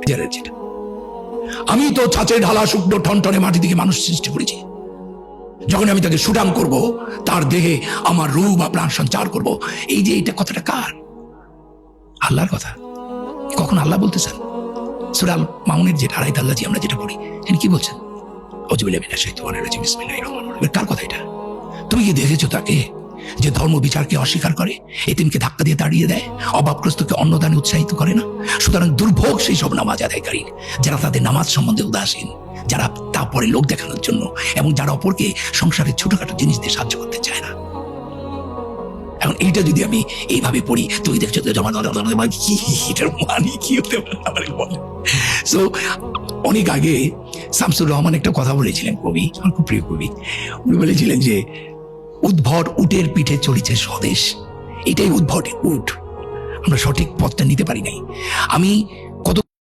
যেটা, আমি তো ছাঁচে ঢালা শুকনো ঠনঠনে মাটি থেকে মানুষ সৃষ্টি করেছি। যখন আমি তাকে সুঠাম করব, তার দেহে আমার রূহ বা প্রাণ সঞ্চার করব, এই যে এটা কথাটা কার? আল্লাহর কথা। কখন আল্লাহ বলতেছেন? সূরা আল মাউনের যে 2 আল্লাহ আমরা যেটা পড়ি, তিনি কি বলছেন? আউযুবিল্লাহি মিনাশ শাইতানির রাজিম, বিসমিল্লাহির রহমানির রহিম। কার কথা এটা? তুমি কি দেখেছো তাকে যে ধর্ম বিচারকে অস্বীকার করে, এতিমকে ধাক্কা দিয়ে তাড়িয়ে দেয়, অভাবগ্রস্তকে অন্নদানে উৎসাহিত করে না? সুতরাং দুর্ভোগ সেই সব নামাজ আদায়কারী, যারা তাদের নামাজ সম্বন্ধে উদাসীন, যারা তারপরে লোক দেখানোর জন্য এবং যারা অপরকে সংসারের ছোটখাটো জিনিস দিয়ে সাহায্য করতে চায় না। এখন এইটা যদি আমি এইভাবে পড়ি, তুই দেখছো এটার মানে কি হতে পারে বলে? সো অনেক আগে শামসুর রহমান একটা কথা বলেছিলেন, কবি, আমার খুব প্রিয় কবি। উনি বলেছিলেন যে উদ্ভট উটের পিঠে চলেছে স্বদেশ। এটাই উদ্ভট উট, আমরা সঠিক পথটা নিতে পারি নাই। আমি